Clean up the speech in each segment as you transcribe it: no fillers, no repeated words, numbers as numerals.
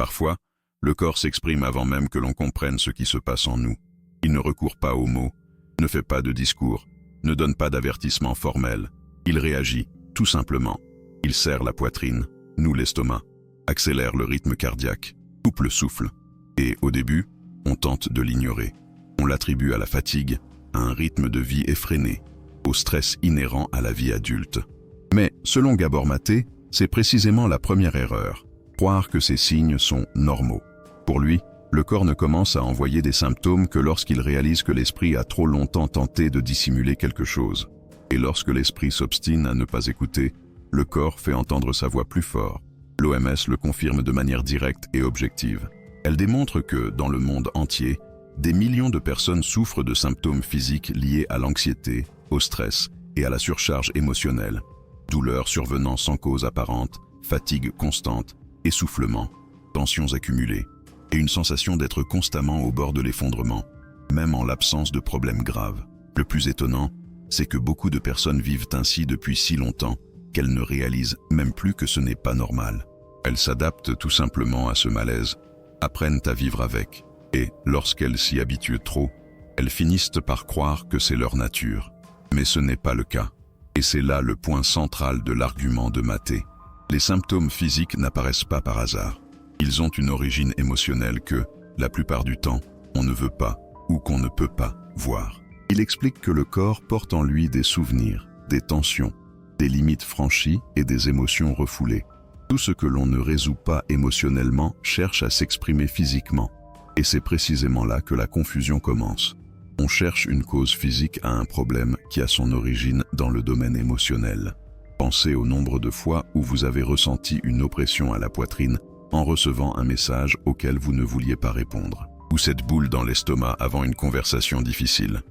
Parfois, le corps s'exprime avant même que l'on comprenne ce qui se passe en nous. Il ne recourt pas aux mots, ne fait pas de discours, ne donne pas d'avertissement formel. Il réagit, tout simplement. Il serre la poitrine, noue l'estomac, accélère le rythme cardiaque, coupe le souffle. Et au début, on tente de l'ignorer. On l'attribue à la fatigue, à un rythme de vie effréné, au stress inhérent à la vie adulte. Mais, selon Gabor Maté, c'est précisément la première erreur, croire que ces signes sont normaux. Pour lui, le corps ne commence à envoyer des symptômes que lorsqu'il réalise que l'esprit a trop longtemps tenté de dissimuler quelque chose. Et lorsque l'esprit s'obstine à ne pas écouter, le corps fait entendre sa voix plus fort. L'OMS le confirme de manière directe et objective. Elle démontre que, dans le monde entier, des millions de personnes souffrent de symptômes physiques liés à l'anxiété, au stress et à la surcharge émotionnelle. Douleurs survenant sans cause apparente, fatigue constante, essoufflement, tensions accumulées, et une sensation d'être constamment au bord de l'effondrement, même en l'absence de problèmes graves. Le plus étonnant, c'est que beaucoup de personnes vivent ainsi depuis si longtemps qu'elles ne réalisent même plus que ce n'est pas normal. Elles s'adaptent tout simplement à ce malaise, apprennent à vivre avec, et, lorsqu'elles s'y habituent trop, elles finissent par croire que c'est leur nature. Mais ce n'est pas le cas. Et c'est là le point central de l'argument de Maté. Les symptômes physiques n'apparaissent pas par hasard. Ils ont une origine émotionnelle que, la plupart du temps, on ne veut pas ou qu'on ne peut pas voir. Il explique que le corps porte en lui des souvenirs, des tensions, des limites franchies et des émotions refoulées. Tout ce que l'on ne résout pas émotionnellement cherche à s'exprimer physiquement. Et c'est précisément là que la confusion commence. On cherche une cause physique à un problème qui a son origine dans le domaine émotionnel. Pensez au nombre de fois où vous avez ressenti une oppression à la poitrine en recevant un message auquel vous ne vouliez pas répondre. Ou cette boule dans l'estomac avant une conversation difficile.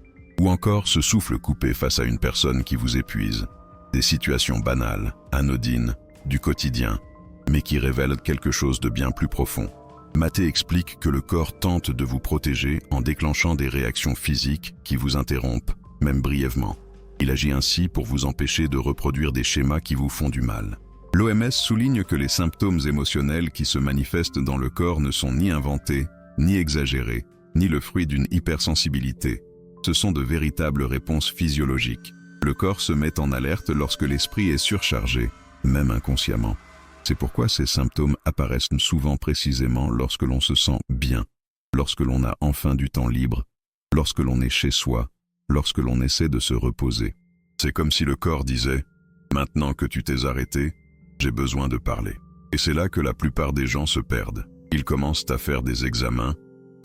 Ou encore ce souffle coupé face à une personne qui vous épuise. Des situations banales, anodines, du quotidien, mais qui révèlent quelque chose de bien plus profond. Maté explique que le corps tente de vous protéger en déclenchant des réactions physiques qui vous interrompent, même brièvement. Il agit ainsi pour vous empêcher de reproduire des schémas qui vous font du mal. L'OMS souligne que les symptômes émotionnels qui se manifestent dans le corps ne sont ni inventés, ni exagérés, ni le fruit d'une hypersensibilité. Ce sont de véritables réponses physiologiques. Le corps se met en alerte lorsque l'esprit est surchargé, même inconsciemment. C'est pourquoi ces symptômes apparaissent souvent précisément lorsque l'on se sent bien, lorsque l'on a enfin du temps libre, lorsque l'on est chez soi, lorsque l'on essaie de se reposer. C'est comme si le corps disait « Maintenant que tu t'es arrêté, j'ai besoin de parler ». Et c'est là que la plupart des gens se perdent. Ils commencent à faire des examens,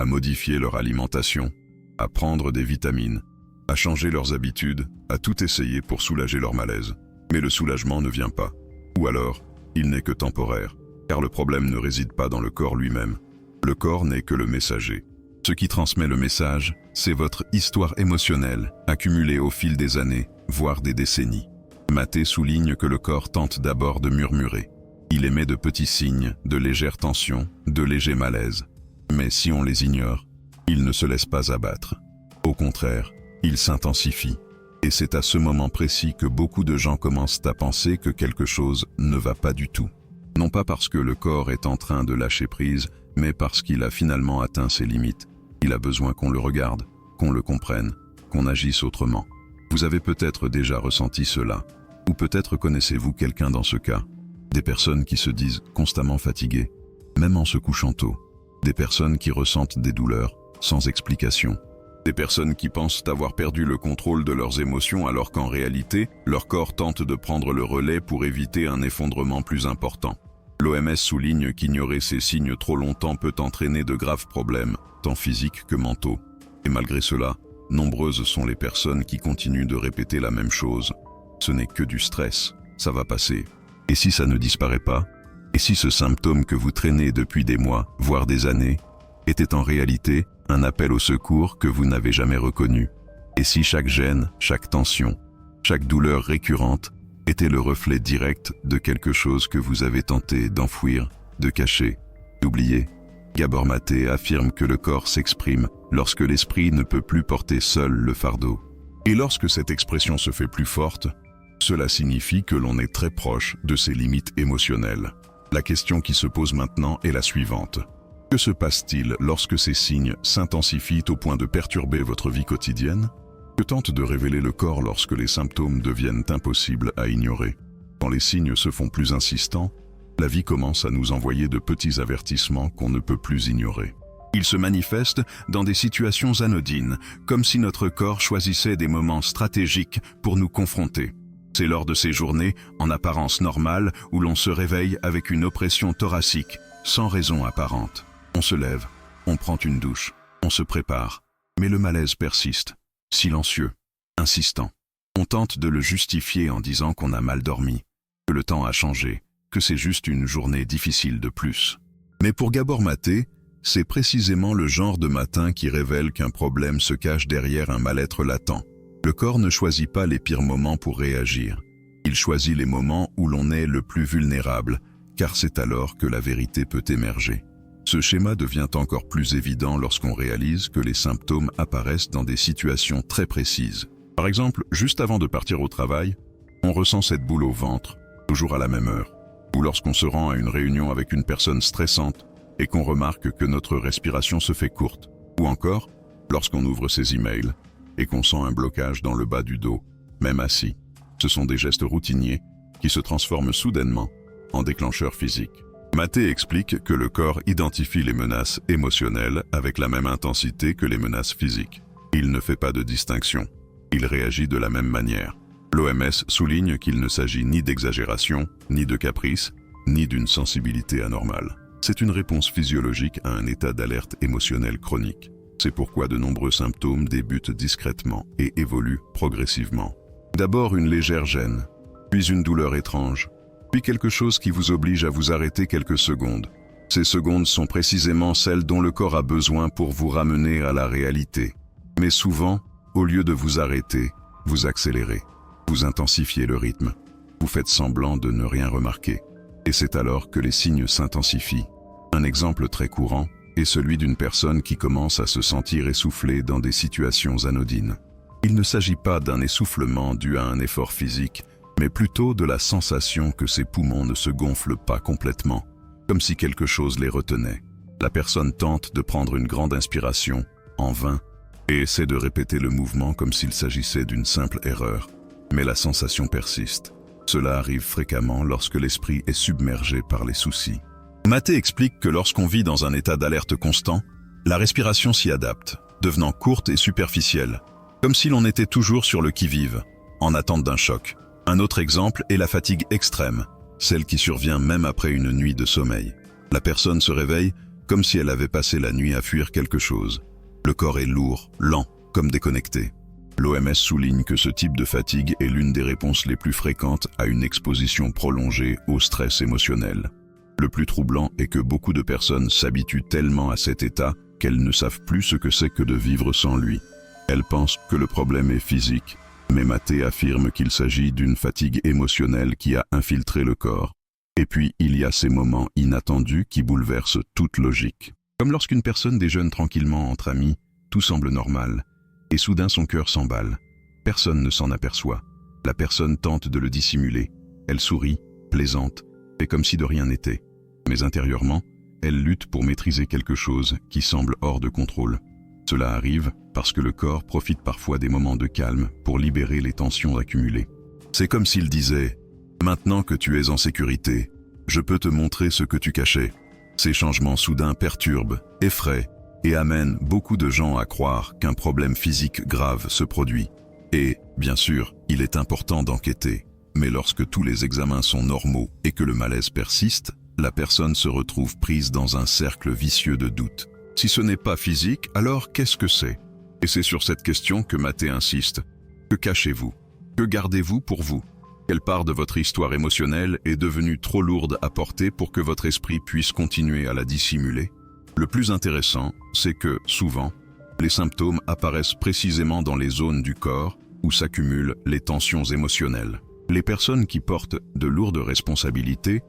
à modifier leur alimentation, à prendre des vitamines, à changer leurs habitudes, à tout essayer pour soulager leur malaise. Mais le soulagement ne vient pas. Ou alors, il n'est que temporaire, car le problème ne réside pas dans le corps lui-même. Le corps n'est que le messager. Ce qui transmet le message, c'est votre histoire émotionnelle, accumulée au fil des années, voire des décennies. Maté souligne que le corps tente d'abord de murmurer. Il émet de petits signes, de légères tensions, de légers malaises. Mais si on les ignore, il ne se laisse pas abattre. Au contraire, il s'intensifie. Et c'est à ce moment précis que beaucoup de gens commencent à penser que quelque chose ne va pas du tout. Non pas parce que le corps est en train de lâcher prise, mais parce qu'il a finalement atteint ses limites. Il a besoin qu'on le regarde, qu'on le comprenne, qu'on agisse autrement. Vous avez peut-être déjà ressenti cela, ou peut-être connaissez-vous quelqu'un dans ce cas. Des personnes qui se disent constamment fatiguées, même en se couchant tôt. Des personnes qui ressentent des douleurs, sans explication. Des personnes qui pensent avoir perdu le contrôle de leurs émotions alors qu'en réalité, leur corps tente de prendre le relais pour éviter un effondrement plus important. L'OMS souligne qu'ignorer ces signes trop longtemps peut entraîner de graves problèmes, tant physiques que mentaux. Et malgré cela, nombreuses sont les personnes qui continuent de répéter la même chose. Ce n'est que du stress, ça va passer. Et si ça ne disparaît pas? Et si ce symptôme que vous traînez depuis des mois, voire des années, était en réalité un appel au secours que vous n'avez jamais reconnu? Et si chaque gêne, chaque tension, chaque douleur récurrente était le reflet direct de quelque chose que vous avez tenté d'enfouir, de cacher, d'oublier? Gabor Maté affirme que le corps s'exprime lorsque l'esprit ne peut plus porter seul le fardeau. Et lorsque cette expression se fait plus forte, cela signifie que l'on est très proche de ses limites émotionnelles. La question qui se pose maintenant est la suivante. Que se passe-t-il lorsque ces signes s'intensifient au point de perturber votre vie quotidienne? Que tente de révéler le corps lorsque les symptômes deviennent impossibles à ignorer? Quand les signes se font plus insistants, la vie commence à nous envoyer de petits avertissements qu'on ne peut plus ignorer. Ils se manifestent dans des situations anodines, comme si notre corps choisissait des moments stratégiques pour nous confronter. C'est lors de ces journées, en apparence normales, où l'on se réveille avec une oppression thoracique, sans raison apparente. On se lève, on prend une douche, on se prépare, mais le malaise persiste, silencieux, insistant. On tente de le justifier en disant qu'on a mal dormi, que le temps a changé, que c'est juste une journée difficile de plus. Mais pour Gabor Maté, c'est précisément le genre de matin qui révèle qu'un problème se cache derrière un mal-être latent. Le corps ne choisit pas les pires moments pour réagir. Il choisit les moments où l'on est le plus vulnérable, car c'est alors que la vérité peut émerger. Ce schéma devient encore plus évident lorsqu'on réalise que les symptômes apparaissent dans des situations très précises. Par exemple, juste avant de partir au travail, on ressent cette boule au ventre, toujours à la même heure. Ou lorsqu'on se rend à une réunion avec une personne stressante et qu'on remarque que notre respiration se fait courte. Ou encore, lorsqu'on ouvre ses emails et qu'on sent un blocage dans le bas du dos, même assis. Ce sont des gestes routiniers qui se transforment soudainement en déclencheurs physiques. Maté explique que le corps identifie les menaces émotionnelles avec la même intensité que les menaces physiques. Il ne fait pas de distinction. Il réagit de la même manière. L'OMS souligne qu'il ne s'agit ni d'exagération, ni de caprice, ni d'une sensibilité anormale. C'est une réponse physiologique à un état d'alerte émotionnelle chronique. C'est pourquoi de nombreux symptômes débutent discrètement et évoluent progressivement. D'abord une légère gêne, puis une douleur étrange, puis quelque chose qui vous oblige à vous arrêter quelques secondes. Ces secondes sont précisément celles dont le corps a besoin pour vous ramener à la réalité. Mais souvent, au lieu de vous arrêter, vous accélérez. Vous intensifiez le rythme. Vous faites semblant de ne rien remarquer. Et c'est alors que les signes s'intensifient. Un exemple très courant est celui d'une personne qui commence à se sentir essoufflée dans des situations anodines. Il ne s'agit pas d'un essoufflement dû à un effort physique, mais plutôt de la sensation que ses poumons ne se gonflent pas complètement, comme si quelque chose les retenait. La personne tente de prendre une grande inspiration, en vain, et essaie de répéter le mouvement comme s'il s'agissait d'une simple erreur. Mais la sensation persiste. Cela arrive fréquemment lorsque l'esprit est submergé par les soucis. Maté explique que lorsqu'on vit dans un état d'alerte constant, la respiration s'y adapte, devenant courte et superficielle, comme si l'on était toujours sur le qui-vive, en attente d'un choc. Un autre exemple est la fatigue extrême, celle qui survient même après une nuit de sommeil. La personne se réveille comme si elle avait passé la nuit à fuir quelque chose. Le corps est lourd, lent, comme déconnecté. L'OMS souligne que ce type de fatigue est l'une des réponses les plus fréquentes à une exposition prolongée au stress émotionnel. Le plus troublant est que beaucoup de personnes s'habituent tellement à cet état qu'elles ne savent plus ce que c'est que de vivre sans lui. Elles pensent que le problème est physique, mais Maté affirme qu'il s'agit d'une fatigue émotionnelle qui a infiltré le corps. Et puis, il y a ces moments inattendus qui bouleversent toute logique. Comme lorsqu'une personne déjeune tranquillement entre amis, tout semble normal, et soudain son cœur s'emballe. Personne ne s'en aperçoit. La personne tente de le dissimuler. Elle sourit, plaisante, fait comme si de rien n'était. Mais intérieurement, elle lutte pour maîtriser quelque chose qui semble hors de contrôle. Cela arrive parce que le corps profite parfois des moments de calme pour libérer les tensions accumulées. C'est comme s'il disait « Maintenant que tu es en sécurité, je peux te montrer ce que tu cachais ». Ces changements soudains perturbent, effraient et amènent beaucoup de gens à croire qu'un problème physique grave se produit. Et, bien sûr, il est important d'enquêter. Mais lorsque tous les examens sont normaux et que le malaise persiste, la personne se retrouve prise dans un cercle vicieux de doute. Si ce n'est pas physique, alors qu'est-ce que c'est? Et c'est sur cette question que Maté insiste. Que cachez-vous? Que gardez-vous pour vous? Quelle part de votre histoire émotionnelle est devenue trop lourde à porter pour que votre esprit puisse continuer à la dissimuler? Le plus intéressant, c'est que, souvent, les symptômes apparaissent précisément dans les zones du corps où s'accumulent les tensions émotionnelles. Les personnes qui portent de lourdes responsabilités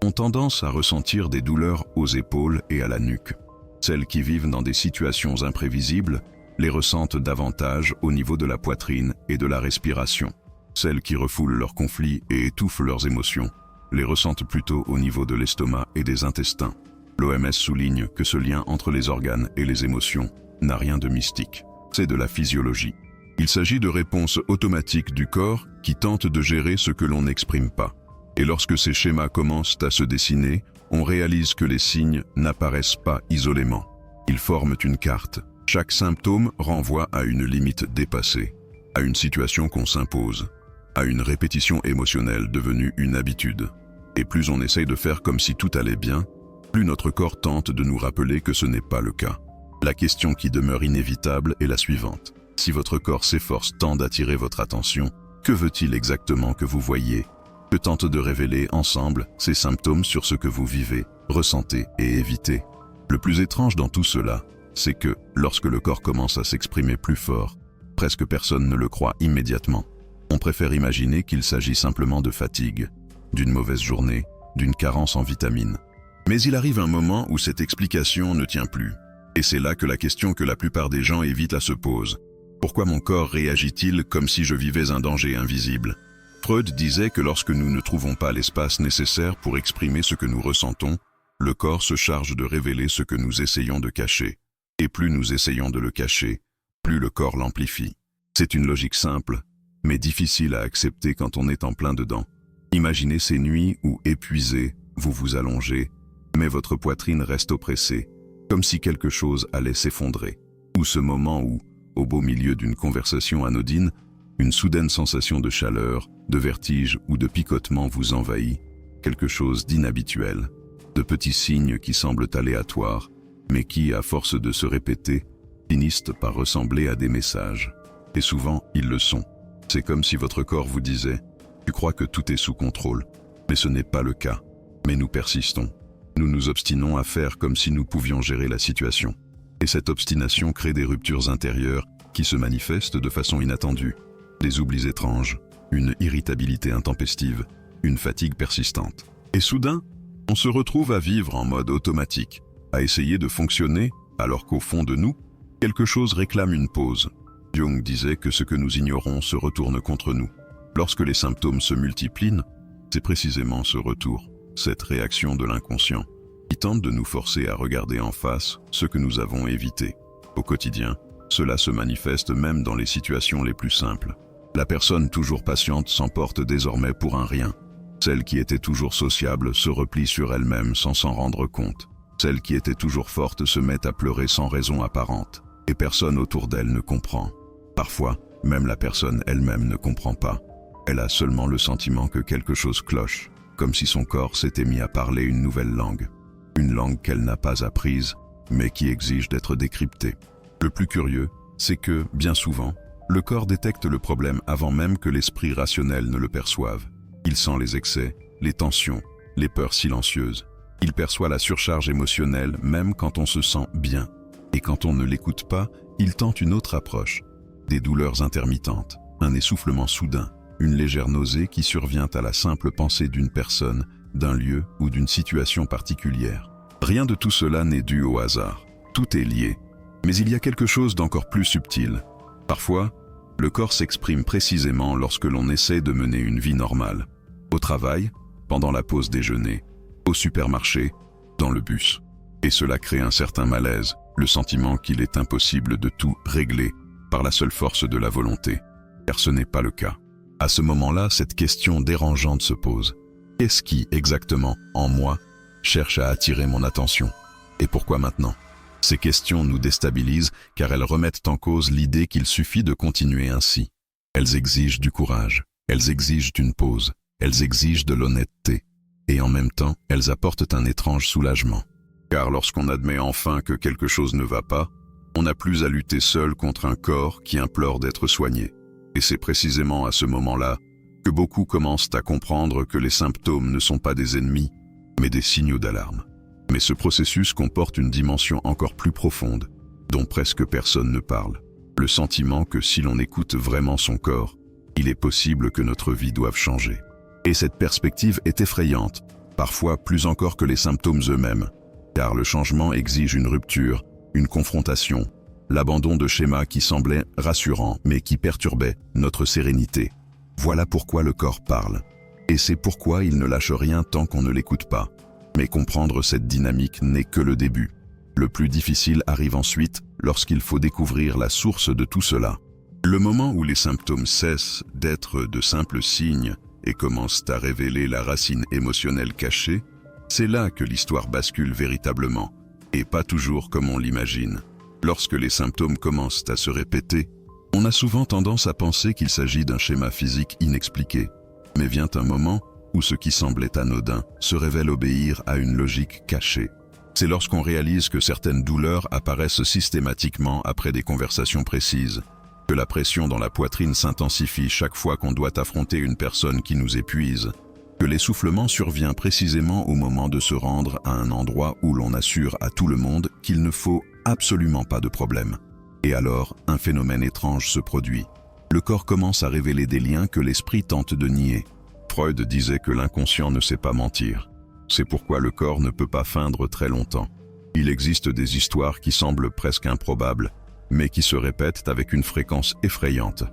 ont tendance à ressentir des douleurs aux épaules et à la nuque. Celles qui vivent dans des situations imprévisibles les ressentent davantage au niveau de la poitrine et de la respiration. Celles qui refoulent leurs conflits et étouffent leurs émotions les ressentent plutôt au niveau de l'estomac et des intestins. L'OMS souligne que ce lien entre les organes et les émotions n'a rien de mystique. C'est de la physiologie. Il s'agit de réponses automatiques du corps qui tentent de gérer ce que l'on n'exprime pas. Et lorsque ces schémas commencent à se dessiner, on réalise que les signes n'apparaissent pas isolément. Ils forment une carte. Chaque symptôme renvoie à une limite dépassée, à une situation qu'on s'impose, à une répétition émotionnelle devenue une habitude. Et plus on essaye de faire comme si tout allait bien, plus notre corps tente de nous rappeler que ce n'est pas le cas. La question qui demeure inévitable est la suivante. Si votre corps s'efforce tant d'attirer votre attention, que veut-il exactement que vous voyiez? Que tentent de révéler ensemble ces symptômes sur ce que vous vivez, ressentez et évitez? Le plus étrange dans tout cela, c'est que, lorsque le corps commence à s'exprimer plus fort, presque personne ne le croit immédiatement. On préfère imaginer qu'il s'agit simplement de fatigue, d'une mauvaise journée, d'une carence en vitamines. Mais il arrive un moment où cette explication ne tient plus. Et c'est là que la question que la plupart des gens évitent à se pose. Pourquoi mon corps réagit-il comme si je vivais un danger invisible? Freud disait que lorsque nous ne trouvons pas l'espace nécessaire pour exprimer ce que nous ressentons, le corps se charge de révéler ce que nous essayons de cacher. Et plus nous essayons de le cacher, plus le corps l'amplifie. C'est une logique simple, mais difficile à accepter quand on est en plein dedans. Imaginez ces nuits où, épuisé, vous vous allongez, mais votre poitrine reste oppressée, comme si quelque chose allait s'effondrer. Ou ce moment où, au beau milieu d'une conversation anodine, une soudaine sensation de chaleur, de vertige ou de picotement vous envahit, quelque chose d'inhabituel, de petits signes qui semblent aléatoires, mais qui, à force de se répéter, finissent par ressembler à des messages. Et souvent, ils le sont. C'est comme si votre corps vous disait « Tu crois que tout est sous contrôle, mais ce n'est pas le cas. » Mais nous persistons. Nous nous obstinons à faire comme si nous pouvions gérer la situation. Et cette obstination crée des ruptures intérieures qui se manifestent de façon inattendue. Des oublis étranges, une irritabilité intempestive, une fatigue persistante. Et soudain, on se retrouve à vivre en mode automatique, à essayer de fonctionner alors qu'au fond de nous, quelque chose réclame une pause. Jung disait que ce que nous ignorons se retourne contre nous. Lorsque les symptômes se multiplient, c'est précisément ce retour, cette réaction de l'inconscient, qui tente de nous forcer à regarder en face ce que nous avons évité. Au quotidien, cela se manifeste même dans les situations les plus simples. La personne toujours patiente s'emporte désormais pour un rien. Celle qui était toujours sociable se replie sur elle-même sans s'en rendre compte. Celle qui était toujours forte se met à pleurer sans raison apparente. Et personne autour d'elle ne comprend. Parfois, même la personne elle-même ne comprend pas. Elle a seulement le sentiment que quelque chose cloche, comme si son corps s'était mis à parler une nouvelle langue. Une langue qu'elle n'a pas apprise, mais qui exige d'être décryptée. Le plus curieux, c'est que, bien souvent, le corps détecte le problème avant même que l'esprit rationnel ne le perçoive. Il sent les excès, les tensions, les peurs silencieuses. Il perçoit la surcharge émotionnelle même quand on se sent bien. Et quand on ne l'écoute pas, il tente une autre approche. Des douleurs intermittentes, un essoufflement soudain, une légère nausée qui survient à la simple pensée d'une personne, d'un lieu ou d'une situation particulière. Rien de tout cela n'est dû au hasard. Tout est lié. Mais il y a quelque chose d'encore plus subtil. Parfois, le corps s'exprime précisément lorsque l'on essaie de mener une vie normale. Au travail, pendant la pause déjeuner, au supermarché, dans le bus. Et cela crée un certain malaise, le sentiment qu'il est impossible de tout régler par la seule force de la volonté. Car ce n'est pas le cas. À ce moment-là, cette question dérangeante se pose. Qu'est-ce qui, exactement, en moi, cherche à attirer mon attention? Et pourquoi maintenant? Ces questions nous déstabilisent car elles remettent en cause l'idée qu'il suffit de continuer ainsi. Elles exigent du courage, elles exigent une pause, elles exigent de l'honnêteté. Et en même temps, elles apportent un étrange soulagement. Car lorsqu'on admet enfin que quelque chose ne va pas, on n'a plus à lutter seul contre un corps qui implore d'être soigné. Et c'est précisément à ce moment-là que beaucoup commencent à comprendre que les symptômes ne sont pas des ennemis, mais des signaux d'alarme. Mais ce processus comporte une dimension encore plus profonde, dont presque personne ne parle. Le sentiment que si l'on écoute vraiment son corps, il est possible que notre vie doive changer. Et cette perspective est effrayante, parfois plus encore que les symptômes eux-mêmes, car le changement exige une rupture, une confrontation, l'abandon de schémas qui semblaient rassurants mais qui perturbaient notre sérénité. Voilà pourquoi le corps parle. Et c'est pourquoi il ne lâche rien tant qu'on ne l'écoute pas. Mais comprendre cette dynamique n'est que le début. Le plus difficile arrive ensuite lorsqu'il faut découvrir la source de tout cela. Le moment où les symptômes cessent d'être de simples signes et commencent à révéler la racine émotionnelle cachée, c'est là que l'histoire bascule véritablement, et pas toujours comme on l'imagine. Lorsque les symptômes commencent à se répéter, on a souvent tendance à penser qu'il s'agit d'un schéma physique inexpliqué. Mais vient un moment où ce qui semblait anodin se révèle obéir à une logique cachée. C'est lorsqu'on réalise que certaines douleurs apparaissent systématiquement après des conversations précises, que la pression dans la poitrine s'intensifie chaque fois qu'on doit affronter une personne qui nous épuise, que l'essoufflement survient précisément au moment de se rendre à un endroit où l'on assure à tout le monde qu'il ne faut absolument pas de problème. Et alors, un phénomène étrange se produit. Le corps commence à révéler des liens que l'esprit tente de nier. Freud disait que l'inconscient ne sait pas mentir. C'est pourquoi le corps ne peut pas feindre très longtemps. Il existe des histoires qui semblent presque improbables, mais qui se répètent avec une fréquence effrayante,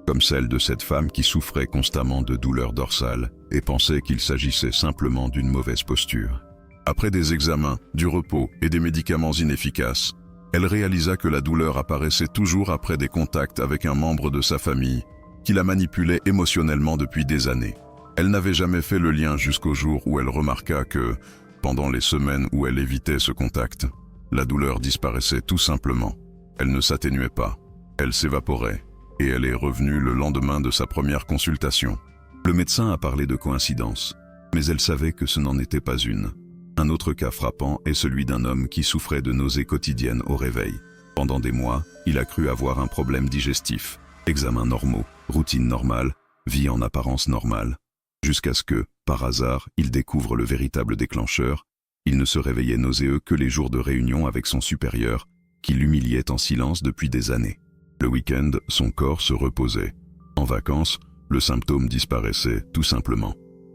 comme celle de cette femme qui souffrait constamment de douleurs dorsales et pensait qu'il s'agissait simplement d'une mauvaise posture. Après des examens, du repos et des médicaments inefficaces, elle réalisa que la douleur apparaissait toujours après des contacts avec un membre de sa famille qui la manipulait émotionnellement depuis des années. Elle n'avait jamais fait le lien jusqu'au jour où elle remarqua que, pendant les semaines où elle évitait ce contact, la douleur disparaissait tout simplement. Elle ne s'atténuait pas, elle s'évaporait, et elle est revenue le lendemain de sa première consultation. Le médecin a parlé de coïncidence, mais elle savait que ce n'en était pas une. Un autre cas frappant est celui d'un homme qui souffrait de nausées quotidiennes au réveil. Pendant des mois, il a cru avoir un problème digestif. Examens normaux, routine normale, vie en apparence normale. Jusqu'à ce que, par hasard, il découvre le véritable déclencheur. Il ne se réveillait nauséeux que les jours de réunion avec son supérieur, qui l'humiliait en silence depuis des années. Le week-end, son corps se reposait. En vacances, le symptôme disparaissait tout simplement.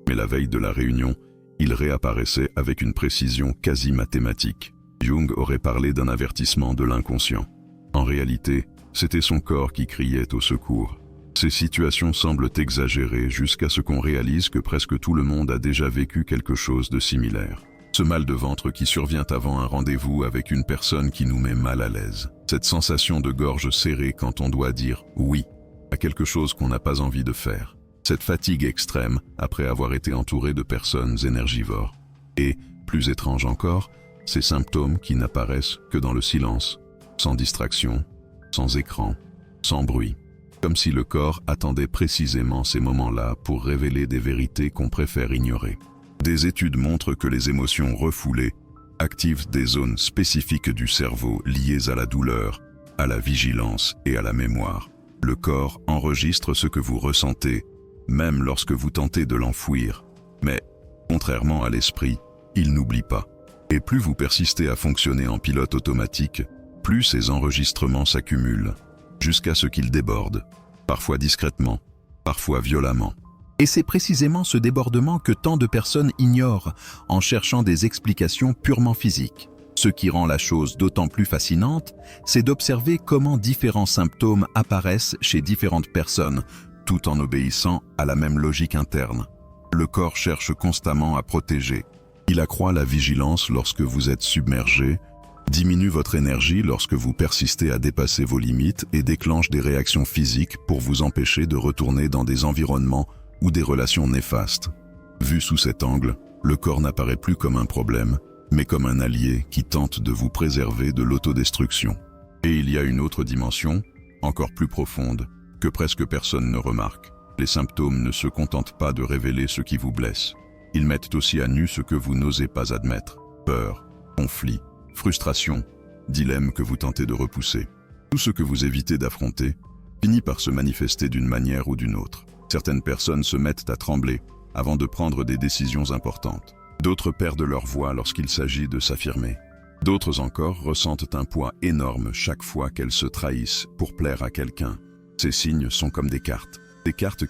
Mais la veille de la réunion, il réapparaissait avec une précision quasi mathématique. Jung aurait parlé d'un avertissement de l'inconscient. En réalité, c'était son corps qui criait au secours. Ces situations semblent exagérées jusqu'à ce qu'on réalise que presque tout le monde a déjà vécu quelque chose de similaire. Ce mal de ventre qui survient avant un rendez-vous avec une personne qui nous met mal à l'aise. Cette sensation de gorge serrée quand on doit dire « oui » à quelque chose qu'on n'a pas envie de faire. Cette fatigue extrême après avoir été entouré de personnes énergivores. Et, plus étrange encore, ces symptômes qui n'apparaissent que dans le silence, sans distraction, sans écran, sans bruit. Comme si le corps attendait précisément ces moments-là pour révéler des vérités qu'on préfère ignorer. Des études montrent que les émotions refoulées activent des zones spécifiques du cerveau liées à la douleur, à la vigilance et à la mémoire. Le corps enregistre ce que vous ressentez, même lorsque vous tentez de l'enfouir. Mais, contrairement à l'esprit, il n'oublie pas. Et plus vous persistez à fonctionner en pilote automatique, plus ces enregistrements s'accumulent, jusqu'à ce qu'ils débordent, parfois discrètement, parfois violemment. Et c'est précisément ce débordement que tant de personnes ignorent en cherchant des explications purement physiques. Ce qui rend la chose d'autant plus fascinante, c'est d'observer comment différents symptômes apparaissent chez différentes personnes, tout en obéissant à la même logique interne. Le corps cherche constamment à protéger. Il accroît la vigilance lorsque vous êtes submergé, diminue votre énergie lorsque vous persistez à dépasser vos limites et déclenche des réactions physiques pour vous empêcher de retourner dans des environnements ou des relations néfastes. Vu sous cet angle, le corps n'apparaît plus comme un problème, mais comme un allié qui tente de vous préserver de l'autodestruction. Et il y a une autre dimension, encore plus profonde, que presque personne ne remarque. Les symptômes ne se contentent pas de révéler ce qui vous blesse. Ils mettent aussi à nu ce que vous n'osez pas admettre. Peur, conflit, frustration, dilemme que vous tentez de repousser. Tout ce que vous évitez d'affronter finit par se manifester d'une manière ou d'une autre. Certaines personnes se mettent à trembler avant de prendre des décisions importantes. D'autres perdent leur voix lorsqu'il s'agit de s'affirmer. D'autres encore ressentent un poids énorme chaque fois qu'elles se trahissent pour plaire à quelqu'un. Ces signes sont comme des cartes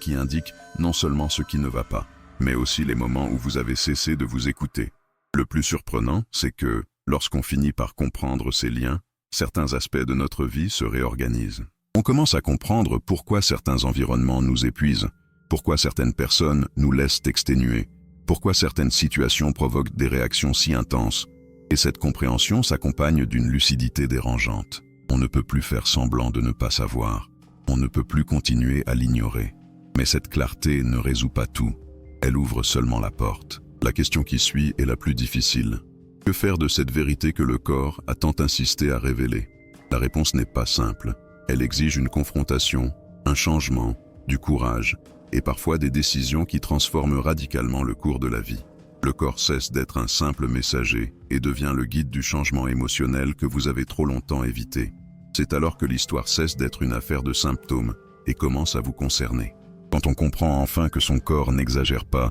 qui indiquent non seulement ce qui ne va pas, mais aussi les moments où vous avez cessé de vous écouter. Le plus surprenant, c'est que, lorsqu'on finit par comprendre ces liens, certains aspects de notre vie se réorganisent. On commence à comprendre pourquoi certains environnements nous épuisent, Pourquoi certaines personnes nous laissent exténuer? Pourquoi certaines situations provoquent des réactions si intenses? Et cette compréhension s'accompagne d'une lucidité dérangeante. On ne peut plus faire semblant de ne pas savoir. On ne peut plus continuer à l'ignorer. Mais cette clarté ne résout pas tout. Elle ouvre seulement la porte. La question qui suit est la plus difficile. Que faire de cette vérité que le corps a tant insisté à révéler? La réponse n'est pas simple. Elle exige une confrontation, un changement, du courage, et parfois des décisions qui transforment radicalement le cours de la vie. Le corps cesse d'être un simple messager et devient le guide du changement émotionnel que vous avez trop longtemps évité. C'est alors que l'histoire cesse d'être une affaire de symptômes et commence à vous concerner. Quand on comprend enfin que son corps n'exagère pas,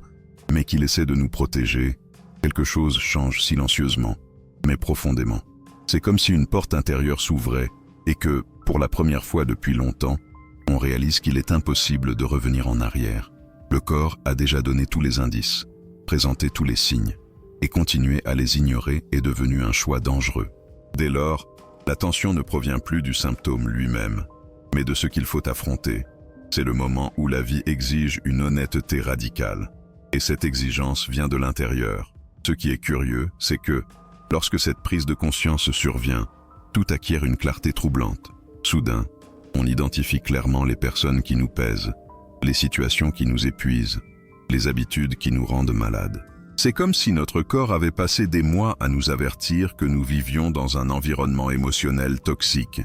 mais qu'il essaie de nous protéger, quelque chose change silencieusement, mais profondément. C'est comme si une porte intérieure s'ouvrait et que, pour la première fois depuis longtemps, on réalise qu'il est impossible de revenir en arrière. Le corps a déjà donné tous les indices, présenté tous les signes, et continuer à les ignorer est devenu un choix dangereux. Dès lors, l'attention ne provient plus du symptôme lui-même, mais de ce qu'il faut affronter. C'est le moment où la vie exige une honnêteté radicale, et cette exigence vient de l'intérieur. Ce qui est curieux, c'est que, lorsque cette prise de conscience survient, tout acquiert une clarté troublante. Soudain, on identifie clairement les personnes qui nous pèsent, les situations qui nous épuisent, les habitudes qui nous rendent malades. C'est comme si notre corps avait passé des mois à nous avertir que nous vivions dans un environnement émotionnel toxique,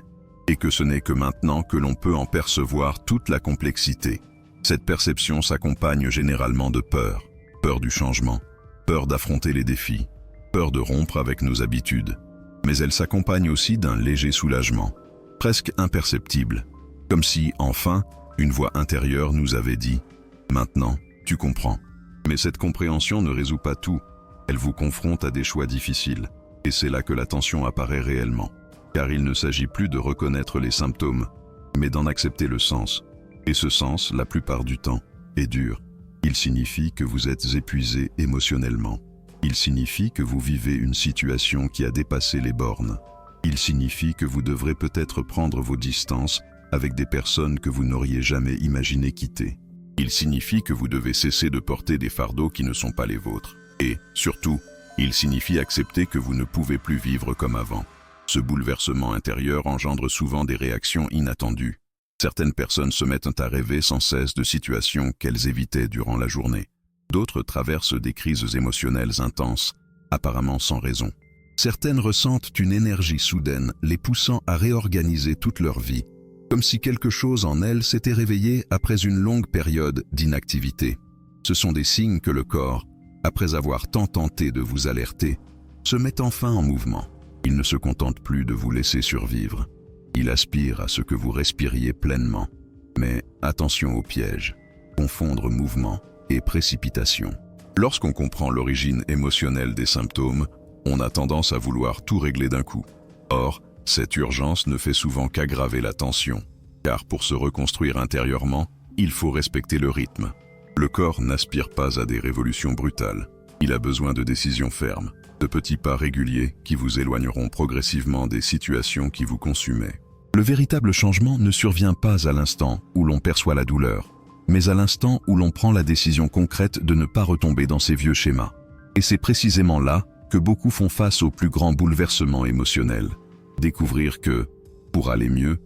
et que ce n'est que maintenant que l'on peut en percevoir toute la complexité. Cette perception s'accompagne généralement de peur, peur du changement, peur d'affronter les défis, peur de rompre avec nos habitudes. Mais elle s'accompagne aussi d'un léger soulagement, presque imperceptible, comme si, enfin, une voix intérieure nous avait dit « Maintenant, tu comprends ». Mais cette compréhension ne résout pas tout, elle vous confronte à des choix difficiles, et c'est là que la tension apparaît réellement, car il ne s'agit plus de reconnaître les symptômes, mais d'en accepter le sens. Et ce sens, la plupart du temps, est dur. Il signifie que vous êtes épuisé émotionnellement. Il signifie que vous vivez une situation qui a dépassé les bornes. Il signifie que vous devrez peut-être prendre vos distances avec des personnes que vous n'auriez jamais imaginé quitter. Il signifie que vous devez cesser de porter des fardeaux qui ne sont pas les vôtres. Et, surtout, il signifie accepter que vous ne pouvez plus vivre comme avant. Ce bouleversement intérieur engendre souvent des réactions inattendues. Certaines personnes se mettent à rêver sans cesse de situations qu'elles évitaient durant la journée. D'autres traversent des crises émotionnelles intenses, apparemment sans raison. Certaines ressentent une énergie soudaine, les poussant à réorganiser toute leur vie, comme si quelque chose en elles s'était réveillé après une longue période d'inactivité. Ce sont des signes que le corps, après avoir tant tenté de vous alerter, se met enfin en mouvement. Il ne se contente plus de vous laisser survivre. Il aspire à ce que vous respiriez pleinement. Mais attention au piège, confondre mouvement et précipitation. Lorsqu'on comprend l'origine émotionnelle des symptômes, on a tendance à vouloir tout régler d'un coup. Or, cette urgence ne fait souvent qu'aggraver la tension, car pour se reconstruire intérieurement, il faut respecter le rythme. Le corps n'aspire pas à des révolutions brutales. Il a besoin de décisions fermes, de petits pas réguliers qui vous éloigneront progressivement des situations qui vous consumaient. Le véritable changement ne survient pas à l'instant où l'on perçoit la douleur, mais à l'instant où l'on prend la décision concrète de ne pas retomber dans ces vieux schémas. Et c'est précisément là que beaucoup font face au plus grand bouleversement émotionnel. Découvrir que, pour aller mieux,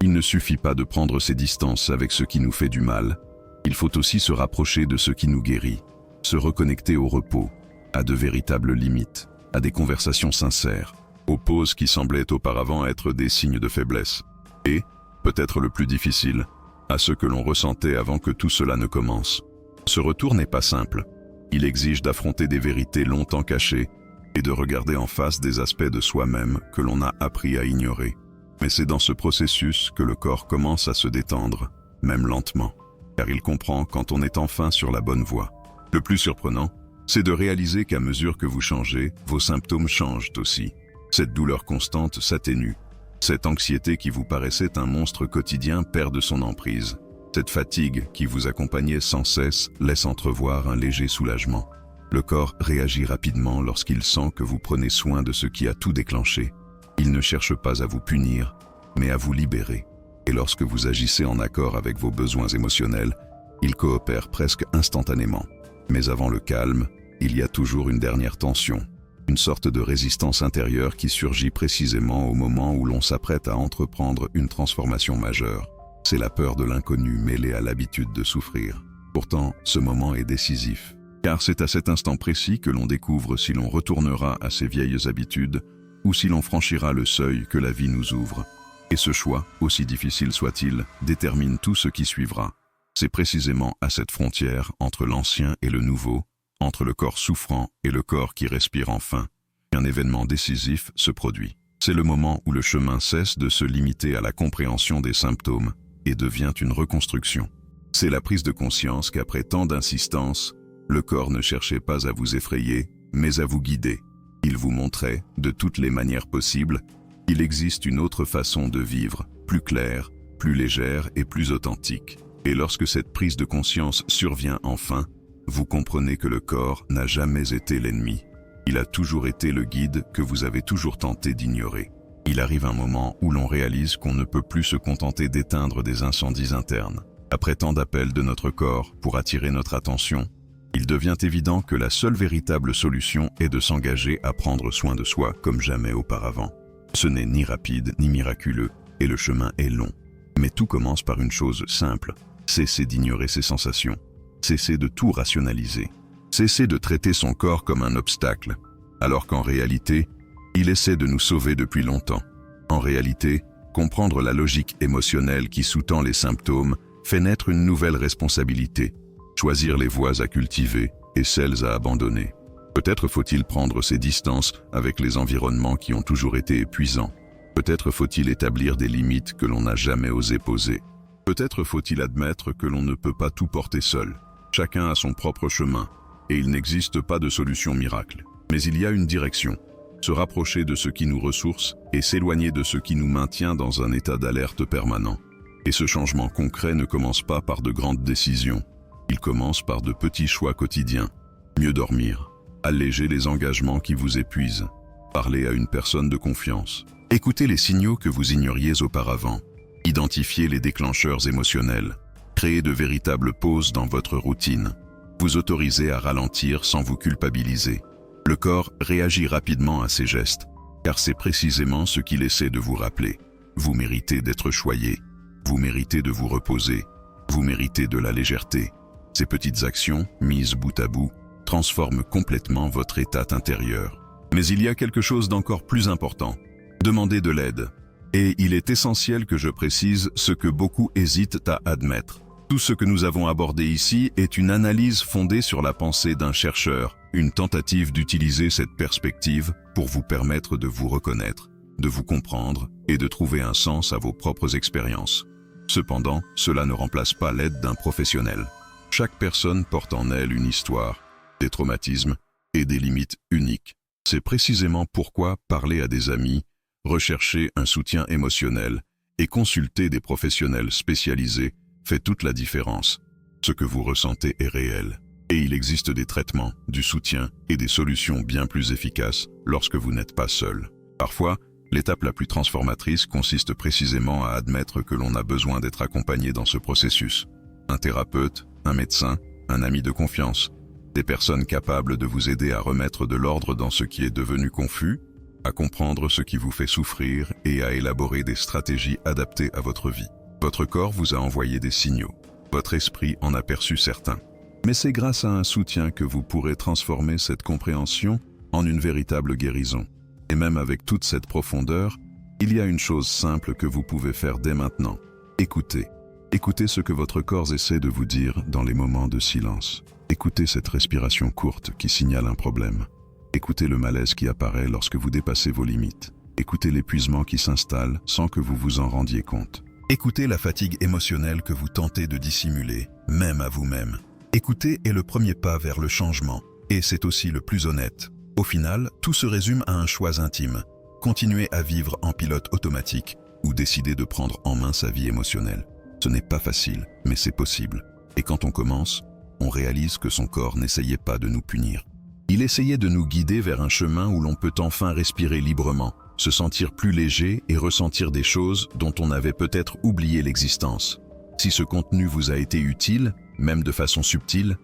il ne suffit pas de prendre ses distances avec ce qui nous fait du mal, il faut aussi se rapprocher de ce qui nous guérit, se reconnecter au repos, à de véritables limites, à des conversations sincères, aux pauses qui semblaient auparavant être des signes de faiblesse, et, peut-être le plus difficile, à ce que l'on ressentait avant que tout cela ne commence. Ce retour n'est pas simple. Il exige d'affronter des vérités longtemps cachées et de regarder en face des aspects de soi-même que l'on a appris à ignorer. Mais c'est dans ce processus que le corps commence à se détendre, même lentement, car il comprend quand on est enfin sur la bonne voie. Le plus surprenant, c'est de réaliser qu'à mesure que vous changez, vos symptômes changent aussi. Cette douleur constante s'atténue. Cette anxiété qui vous paraissait un monstre quotidien perd de son emprise. Cette fatigue qui vous accompagnait sans cesse laisse entrevoir un léger soulagement. Le corps réagit rapidement lorsqu'il sent que vous prenez soin de ce qui a tout déclenché. Il ne cherche pas à vous punir, mais à vous libérer. Et lorsque vous agissez en accord avec vos besoins émotionnels, Ils coopèrent presque instantanément. Mais avant le calme, il y a toujours une dernière tension, une sorte de résistance intérieure qui surgit précisément au moment où l'on s'apprête à entreprendre une transformation majeure. C'est la peur de l'inconnu mêlée à l'habitude de souffrir. Pourtant, ce moment est décisif, car c'est à cet instant précis que l'on découvre si l'on retournera à ses vieilles habitudes ou si l'on franchira le seuil que la vie nous ouvre. Et ce choix, aussi difficile soit-il, détermine tout ce qui suivra. C'est précisément à cette frontière entre l'ancien et le nouveau, entre le corps souffrant et le corps qui respire enfin, qu'un événement décisif se produit. C'est le moment où le chemin cesse de se limiter à la compréhension des symptômes et devient une reconstruction. C'est la prise de conscience qu'après tant d'insistance, le corps ne cherchait pas à vous effrayer, mais à vous guider. Il vous montrait, de toutes les manières possibles, qu'il existe une autre façon de vivre, plus claire, plus légère et plus authentique. Et lorsque cette prise de conscience survient enfin, vous comprenez que le corps n'a jamais été l'ennemi. Il a toujours été le guide que vous avez toujours tenté d'ignorer. Il arrive un moment où l'on réalise qu'on ne peut plus se contenter d'éteindre des incendies internes. Après tant d'appels de notre corps pour attirer notre attention, il devient évident que la seule véritable solution est de s'engager à prendre soin de soi comme jamais auparavant. Ce n'est ni rapide ni miraculeux, et le chemin est long. Mais tout commence par une chose simple. Cessez d'ignorer ses sensations. Cessez de tout rationaliser. Cessez de traiter son corps comme un obstacle, alors qu'en réalité, il essaie de nous sauver depuis longtemps. En réalité, comprendre la logique émotionnelle qui sous-tend les symptômes fait naître une nouvelle responsabilité. Choisir les voies à cultiver et celles à abandonner. Peut-être faut-il prendre ses distances avec les environnements qui ont toujours été épuisants. Peut-être faut-il établir des limites que l'on n'a jamais osé poser. Peut-être faut-il admettre que l'on ne peut pas tout porter seul. Chacun a son propre chemin, et il n'existe pas de solution miracle. Mais il y a une direction. Se rapprocher de ce qui nous ressource et s'éloigner de ce qui nous maintient dans un état d'alerte permanent. Et ce changement concret ne commence pas par de grandes décisions. Il commence par de petits choix quotidiens. Mieux dormir, alléger les engagements qui vous épuisent, parler à une personne de confiance, écouter les signaux que vous ignoriez auparavant, identifier les déclencheurs émotionnels, créer de véritables pauses dans votre routine, vous autoriser à ralentir sans vous culpabiliser. Le corps réagit rapidement à ces gestes, car c'est précisément ce qu'il essaie de vous rappeler. Vous méritez d'être choyé, vous méritez de vous reposer, vous méritez de la légèreté. Ces petites actions, mises bout à bout, transforment complètement votre état intérieur. Mais il y a quelque chose d'encore plus important. Demandez de l'aide. Et il est essentiel que je précise ce que beaucoup hésitent à admettre. Tout ce que nous avons abordé ici est une analyse fondée sur la pensée d'un chercheur, une tentative d'utiliser cette perspective pour vous permettre de vous reconnaître, de vous comprendre et de trouver un sens à vos propres expériences. Cependant, cela ne remplace pas l'aide d'un professionnel. Chaque personne porte en elle une histoire, des traumatismes et des limites uniques. C'est précisément pourquoi parler à des amis, rechercher un soutien émotionnel et consulter des professionnels spécialisés fait toute la différence. Ce que vous ressentez est réel, et il existe des traitements, du soutien et des solutions bien plus efficaces lorsque vous n'êtes pas seul. Parfois, l'étape la plus transformatrice consiste précisément à admettre que l'on a besoin d'être accompagné dans ce processus. Un thérapeute, un médecin, un ami de confiance, des personnes capables de vous aider à remettre de l'ordre dans ce qui est devenu confus, à comprendre ce qui vous fait souffrir et à élaborer des stratégies adaptées à votre vie. Votre corps vous a envoyé des signaux, votre esprit en a perçu certains. Mais c'est grâce à un soutien que vous pourrez transformer cette compréhension en une véritable guérison. Et même avec toute cette profondeur, il y a une chose simple que vous pouvez faire dès maintenant. Écoutez. Écoutez ce que votre corps essaie de vous dire dans les moments de silence. Écoutez cette respiration courte qui signale un problème. Écoutez le malaise qui apparaît lorsque vous dépassez vos limites. Écoutez l'épuisement qui s'installe sans que vous vous en rendiez compte. Écoutez la fatigue émotionnelle que vous tentez de dissimuler, même à vous-même. Écouter est le premier pas vers le changement, et c'est aussi le plus honnête. Au final, tout se résume à un choix intime. Continuer à vivre en pilote automatique ou décider de prendre en main sa vie émotionnelle. Ce n'est pas facile, mais c'est possible. Et quand on commence, on réalise que son corps n'essayait pas de nous punir. Il essayait de nous guider vers un chemin où l'on peut enfin respirer librement, se sentir plus léger et ressentir des choses dont on avait peut-être oublié l'existence. Si ce contenu vous a été utile, même de façon subtile?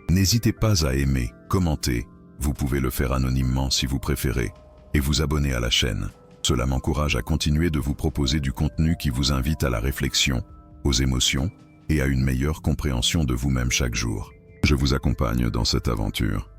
N'hésitez pas à aimer, commenter, vous pouvez le faire anonymement si vous préférez, et vous abonner à la chaîne. Cela m'encourage à continuer de vous proposer du contenu qui vous invite à la réflexion, aux émotions et à une meilleure compréhension de vous-même chaque jour. Je vous accompagne dans cette aventure.